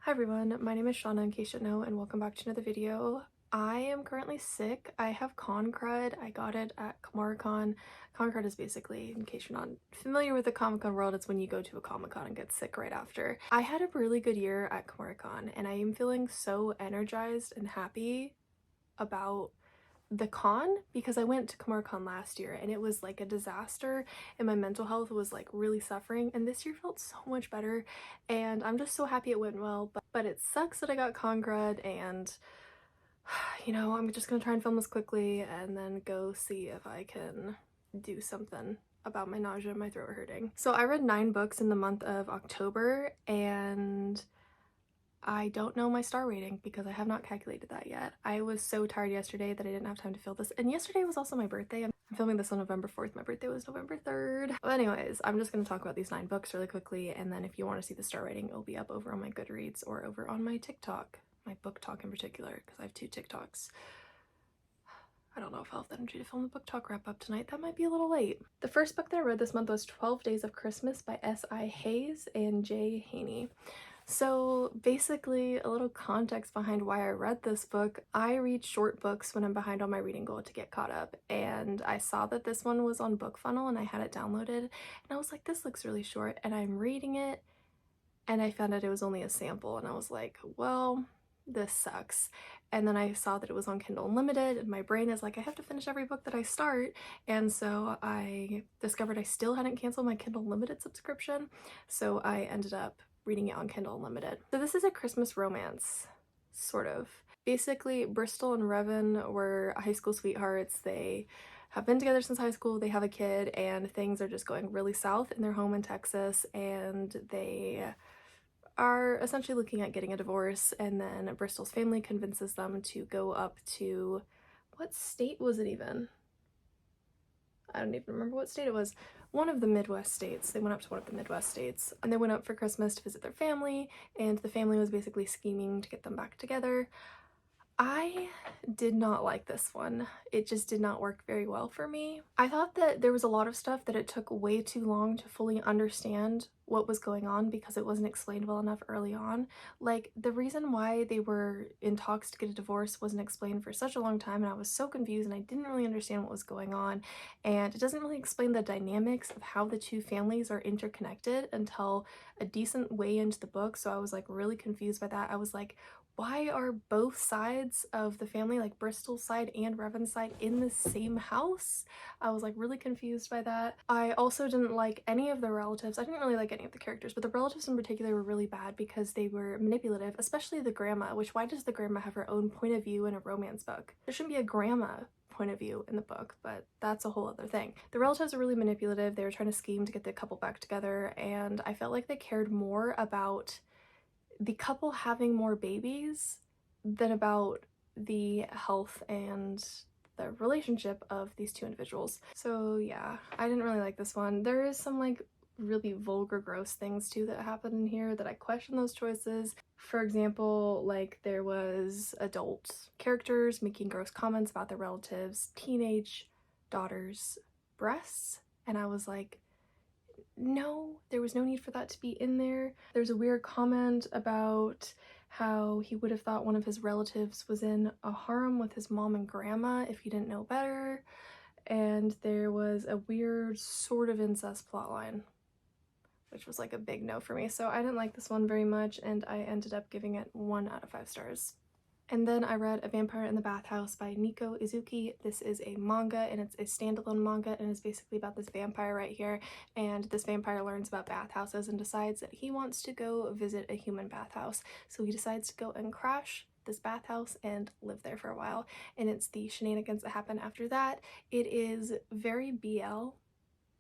Hi everyone, my name is Shauna in case you don't know, and welcome back to another video. I am currently sick. I have con crud. I got it at Comic-Con. Con crud is basically, in case you're not familiar with the Comic-Con world, it's when you go to a Comic-Con and get sick right after. I had a really good year at Comic-Con and I am feeling so energized and happy about the con because I went to Comic-Con last year and it was like a disaster and my mental health was like really suffering, and this year felt so much better and I'm just so happy it went well. But it sucks that I got con crud, and I'm just gonna try and film this quickly and then go see if I can do something about my nausea and my throat hurting. So I read 9 books in the month of October and I don't know my star rating because I have not calculated that yet. I was so tired yesterday that I didn't have time to film this, and yesterday was also my birthday. I'm filming this on November 4th. My birthday was November 3rd. But anyways, I'm just going to talk about these 9 books really quickly, and then if you want to see the star rating, it'll be up over on my Goodreads or over on my TikTok, my BookTok in particular, because I have 2 TikToks. I don't know if I'll have the energy to film the BookTok wrap up tonight. That might be a little late. The first book that I read this month was 12 Days of Christmas by S.I. Hayes and Jay Haney. So basically, a little context behind why I read this book. I read short books when I'm behind on my reading goal to get caught up, and I saw that this one was on BookFunnel and I had it downloaded and I was like, this looks really short, and I'm reading it and I found out it was only a sample and I was like, well, this sucks. And then I saw that it was on Kindle Unlimited and my brain is like, I have to finish every book that I start, and so I discovered I still hadn't canceled my Kindle Unlimited subscription, so I ended up reading it on Kindle Unlimited. So this is a Christmas romance, sort of. Basically, Bristol and Revan were high school sweethearts. They have been together since high school, they have a kid, and things are just going really south in their home in Texas, and they are essentially looking at getting a divorce, and then Bristol's family convinces them to go up to, what state was it even? I don't even remember what state it was. One of the Midwest states. They went up to one of the Midwest states and they went up for Christmas to visit their family, and the family was basically scheming to get them back together. I did not like this one. It just did not work very well for me. I thought that there was a lot of stuff that it took way too long to fully understand what was going on because it wasn't explained well enough early on. Like, the reason why they were in talks to get a divorce wasn't explained for such a long time, and I was so confused and I didn't really understand what was going on, and it doesn't really explain the dynamics of how the two families are interconnected until a decent way into the book. So I was like really confused by that. I was like, why are both sides of the family, like Bristol's side and Revan's side, in the same house? I was like really confused by that. I also didn't like any of the relatives. I didn't really like any of the characters, but the relatives in particular were really bad because they were manipulative, especially the grandma, which, why does the grandma have her own point of view in a romance book? There shouldn't be a grandma point of view in the book, but that's a whole other thing. The relatives are really manipulative. They were trying to scheme to get the couple back together, and I felt like they cared more about the couple having more babies than about the health and the relationship of these two individuals. So yeah, I didn't really like this one. There is some like really vulgar, gross things too that happen in here that I question those choices. For example, like there was adult characters making gross comments about their relatives' teenage daughters' breasts, and I was like, no, there was no need for that to be in there. There's a weird comment about how he would have thought one of his relatives was in a harem with his mom and grandma if he didn't know better. And there was a weird sort of incest plotline, which was like a big no for me. So I didn't like this one very much, and I ended up giving it 1 out of 5 stars. And then I read A Vampire in the Bathhouse by Nico Izuki. This is a manga, and it's a standalone manga, and it's basically about this vampire right here, and this vampire learns about bathhouses and decides that he wants to go visit a human bathhouse. So he decides to go and crash this bathhouse and live there for a while, and it's the shenanigans that happen after that. It is very BL,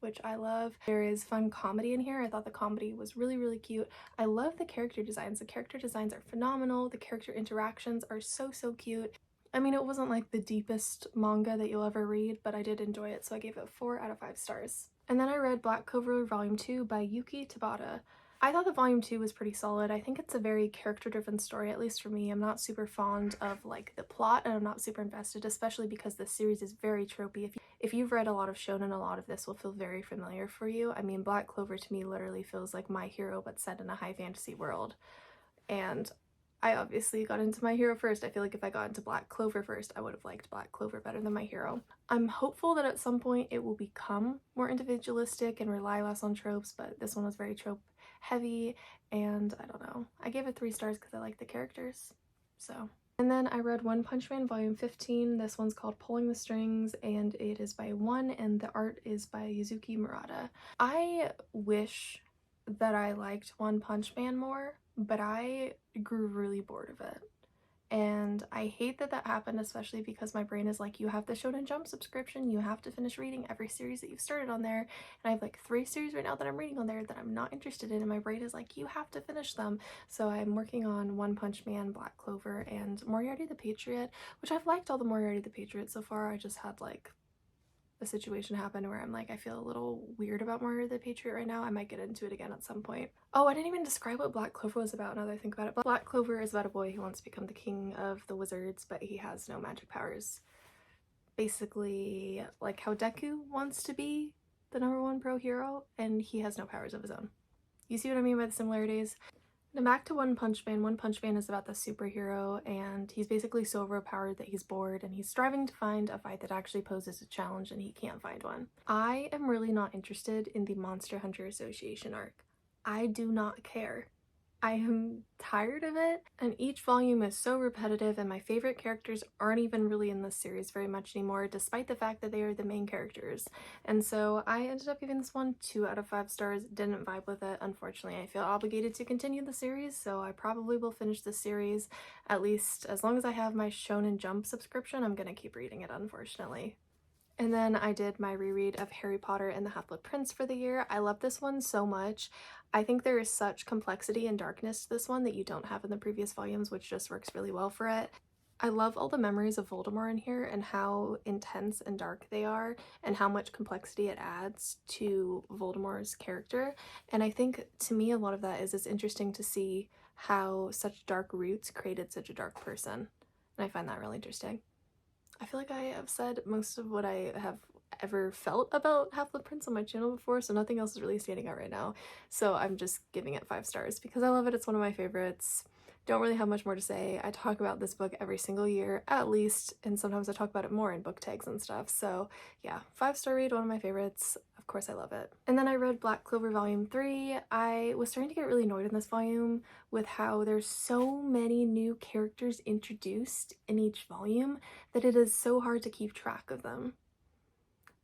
which I love. There is fun comedy in here. I thought the comedy was really, really cute. I love the character designs. The character designs are phenomenal. The character interactions are so, so cute. I mean, it wasn't like the deepest manga that you'll ever read, but I did enjoy it, so I gave it 4 out of 5 stars. And then I read Black Clover Volume 2 by Yuki Tabata. I thought the volume 2 was pretty solid. I think it's a very character-driven story, at least for me. I'm not super fond of like the plot, and I'm not super invested, especially because this series is very tropey. If you've read a lot of shonen, a lot of this will feel very familiar for you. I mean, Black Clover to me literally feels like My Hero but set in a high fantasy world. and I obviously got into my hero first. I feel like if I got into Black Clover first, I would have liked Black Clover better than my hero. I'm hopeful that at some point it will become more individualistic and rely less on tropes, but this one was very trope heavy, and I don't know. I gave it 3 stars because I like the characters, so. And then I read One Punch Man volume 15. This one's called Pulling the Strings, and it is by One, and the art is by Yuzuki Murata. I wish that I liked One Punch Man more, but I grew really bored of it. And I hate that that happened, especially because my brain is like, you have the Shonen Jump subscription, you have to finish reading every series that you've started on there. And I have like 3 series right now that I'm reading on there that I'm not interested in, and my brain is like, you have to finish them. So I'm working on One Punch Man, Black Clover, and Moriarty the Patriot, which I've liked all the Moriarty the Patriot so far. I just had like a situation happen where I'm like, I feel a little weird about Moriarty the Patriot right now. I might get into it again at some point. Oh, I didn't even describe what Black Clover was about now that I think about it. Black Clover is about a boy who wants to become the king of the wizards, but he has no magic powers. Basically, like how Deku wants to be the #1 pro hero, and he has no powers of his own. You see what I mean by the similarities? Now back to One Punch Man. One Punch Man is about the superhero, and he's basically so overpowered that he's bored, and he's striving to find a fight that actually poses a challenge, and he can't find one. I am really not interested in the Monster Hunter Association arc. I do not care. I am tired of it, and each volume is so repetitive, and my favorite characters aren't even really in this series very much anymore, despite the fact that they are the main characters. And so I ended up giving this one 2 out of 5 stars. Didn't vibe with it, unfortunately. I feel obligated to continue the series, so I probably will finish the series, at least as long as I have my Shonen Jump subscription. I'm gonna keep reading it, unfortunately. And then I did my reread of Harry Potter and the Half-Blood Prince for the year. I love this one so much. I think there is such complexity and darkness to this one that you don't have in the previous volumes, which just works really well for it. I love all the memories of Voldemort in here and how intense and dark they are, and how much complexity it adds to Voldemort's character. And I think, to me, a lot of that is it's interesting to see how such dark roots created such a dark person. And I find that really interesting. I feel like I have said most of what I have ever felt about Half-Blood Prince on my channel before, so nothing else is really standing out right now. So I'm just giving it 5 stars because I love it. It's one of my favorites. Don't really have much more to say. I talk about this book every single year, at least, and sometimes I talk about it more in book tags and stuff. So yeah, 5-star read, one of my favorites. Of course I love it. And then I read Black Clover Volume 3. I was starting to get really annoyed in this volume with how there's so many new characters introduced in each volume that it is so hard to keep track of them.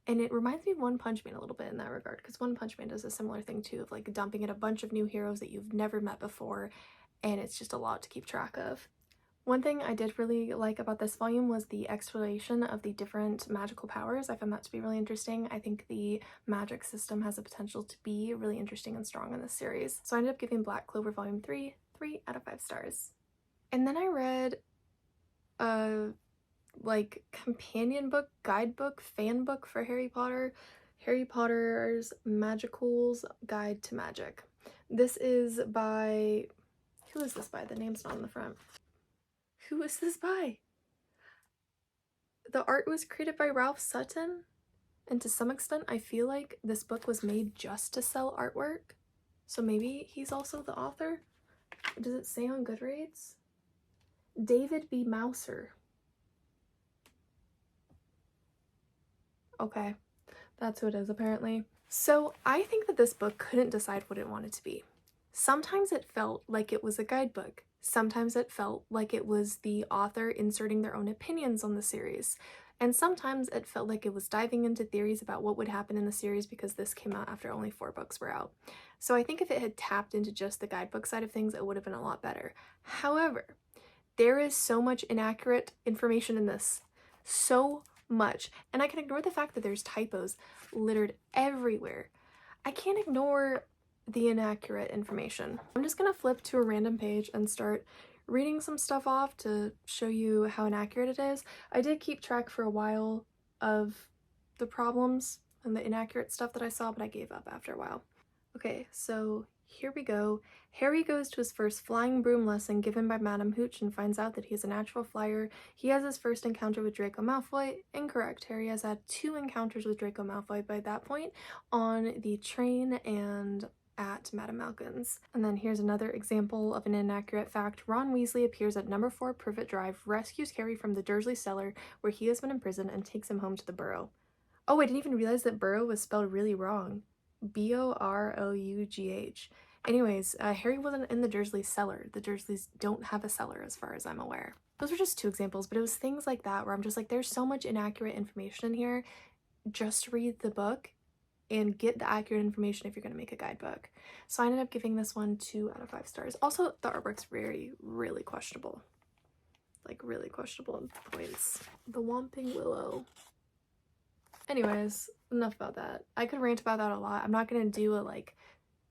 And it reminds me of One Punch Man a little bit in that regard, because One Punch Man does a similar thing too, of like dumping in a bunch of new heroes that you've never met before, and it's just a lot to keep track of. One thing I did really like about this volume was the exploration of the different magical powers. I found that to be really interesting. I think the magic system has the potential to be really interesting and strong in this series. So I ended up giving Black Clover Volume 3 3 out of 5 stars. And then I read a like companion book, guidebook, fan book for Harry Potter, Harry Potter's Magical's Guide to Magic. This is by, who is this by? The name's not on the front. Who is this by? The art was created by Ralph Sutton, and to some extent I feel like this book was made just to sell artwork, so maybe he's also the author. Does it say on Goodreads? David B. Mouser. Okay, that's who it is apparently. So I think that this book couldn't decide what it wanted to be. Sometimes it felt like it was a guidebook. Sometimes it felt like it was the author inserting their own opinions on the series. And sometimes it felt like it was diving into theories about what would happen in the series because this came out after only 4 books were out. So I think if it had tapped into just the guidebook side of things, it would have been a lot better. However, there is so much inaccurate information in this. So much. And I can ignore the fact that there's typos littered everywhere. I can't ignore the inaccurate information. I'm just gonna flip to a random page and start reading some stuff off to show you how inaccurate it is. I did keep track for a while of the problems and the inaccurate stuff that I saw, but I gave up after a while. Okay, so here we go. Harry goes to his first flying broom lesson given by Madam Hooch and finds out that he is a natural flyer. He has his first encounter with Draco Malfoy. Incorrect. Harry has had 2 encounters with Draco Malfoy by that point on the train, and at Madame Malkin's. And then here's another example of an inaccurate fact. Ron Weasley appears at number 4 Privet Drive, rescues Harry from the Dursley cellar where he has been imprisoned, and takes him home to the Burrow. Oh, I didn't even realize that Burrow was spelled really wrong. Boroughh. Anyways, Harry wasn't in the Dursley cellar. The Dursleys don't have a cellar as far as I'm aware. Those were just 2 examples, but it was things like that where I'm just like, there's so much inaccurate information in here. Just read the book and get the accurate information if you're going to make a guidebook. So I ended up giving this one 2 out of 5 stars. Also, the artwork's really questionable. Like, really questionable in points. The Whomping Willow. Anyways, enough about that. I could rant about that a lot. I'm not going to do a, like,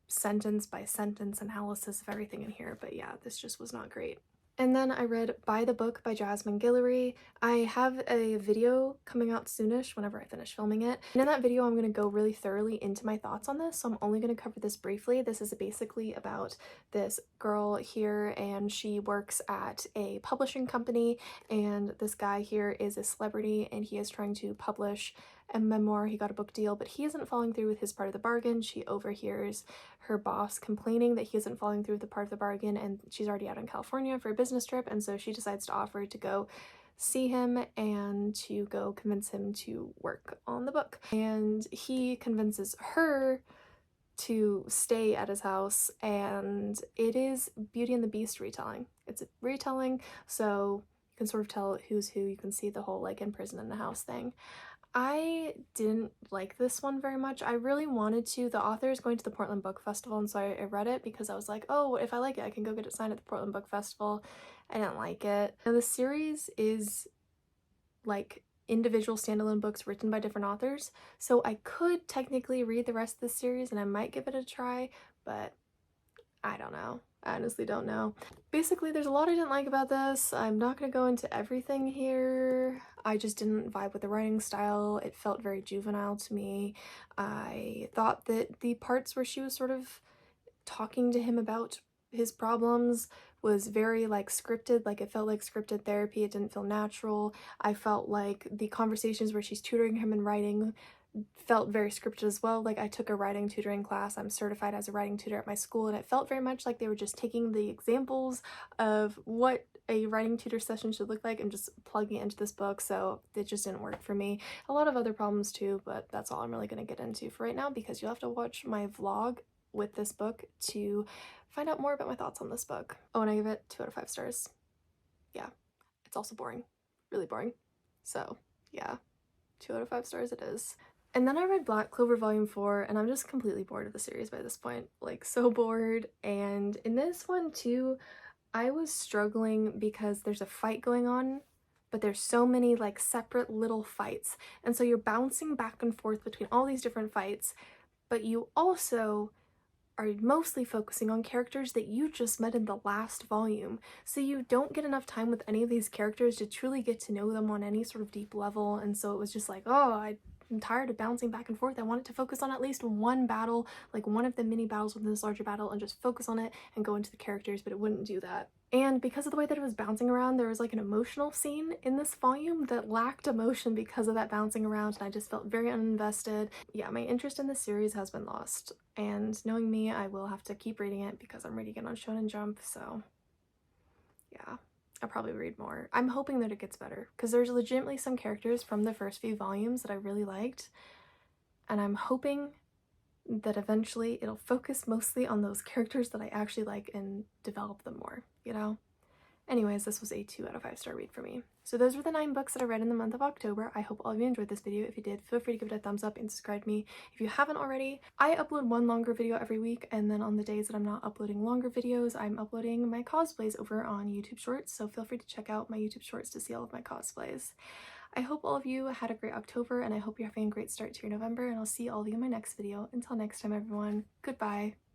sentence by sentence analysis of everything in here, but yeah, this just was not great. And then I read By the Book by Jasmine Guillory. I have a video coming out soonish whenever I finish filming it. And in that video, I'm going to go really thoroughly into my thoughts on this, so I'm only going to cover this briefly. This is basically about this girl here, and she works at a publishing company, and this guy here is a celebrity, and he is trying to publish a memoir. He got a book deal, but he isn't following through with his part of the bargain. She overhears her boss complaining that he isn't following through with the part of the bargain, and she's already out in California for a business trip, and so she decides to offer to go see him and to go convince him to work on the book. And he convinces her to stay at his house, and it is Beauty and the Beast retelling. It's a retelling, so you can sort of tell who's who. You can see the whole like in prison in the house thing. I didn't like this one very much. I really wanted to. The author is going to the Portland Book Festival, and so I read it because I was like, oh, if I like it, I can go get it signed at the Portland Book Festival. I didn't like it. Now, the series is like individual standalone books written by different authors, so I could technically read the rest of the series and I might give it a try, but I don't know. I honestly don't know. Basically, there's a lot I didn't like about this. I'm not going to go into everything here. I just didn't vibe with the writing style. It felt very juvenile to me. I thought that the parts where she was sort of talking to him about his problems was very like scripted. Like, it felt like scripted therapy. It didn't feel natural. I felt like the conversations where she's tutoring him in writing felt very scripted as well. Like, I took a writing tutoring class. I'm certified as a writing tutor at my school, and it felt very much like they were just taking the examples of what a writing tutor session should look like and just plugging it into this book, so it just didn't work for me. A lot of other problems too, but that's all I'm really going to get into for right now, because you'll have to watch my vlog with this book to find out more about my thoughts on this book. Oh, and I give it 2 out of 5 stars. Yeah, it's also boring. Really boring. So yeah, 2 out of 5 stars it is. And then I read Black Clover Volume 4, and I'm just completely bored of the series by this point. Like, so bored. And in this one too, I was struggling because there's a fight going on, but there's so many like separate little fights. And so you're bouncing back and forth between all these different fights, but you also are mostly focusing on characters that you just met in the last volume. So you don't get enough time with any of these characters to truly get to know them on any sort of deep level. And so it was just like, oh, I'm tired of bouncing back and forth. I wanted to focus on at least one battle, like one of the mini battles within this larger battle, and just focus on it and go into the characters, but it wouldn't do that. And because of the way that it was bouncing around, there was like an emotional scene in this volume that lacked emotion because of that bouncing around, and I just felt very uninvested. Yeah, my interest in this series has been lost, and knowing me, I will have to keep reading it because I'm reading it on Shonen Jump, so yeah. I'll probably read more. I'm hoping that it gets better, because there's legitimately some characters from the first few volumes that I really liked, and I'm hoping that eventually it'll focus mostly on those characters that I actually like and develop them more, you know? Anyways, this was a 2 out of 5 star read for me. So those were the 9 books that I read in the month of October. I hope all of you enjoyed this video. If you did, feel free to give it a thumbs up and subscribe to me if you haven't already. I upload one longer video every week, and then on the days that I'm not uploading longer videos, I'm uploading my cosplays over on YouTube Shorts, so feel free to check out my YouTube Shorts to see all of my cosplays. I hope all of you had a great October, and I hope you're having a great start to your November, and I'll see all of you in my next video. Until next time, everyone, goodbye.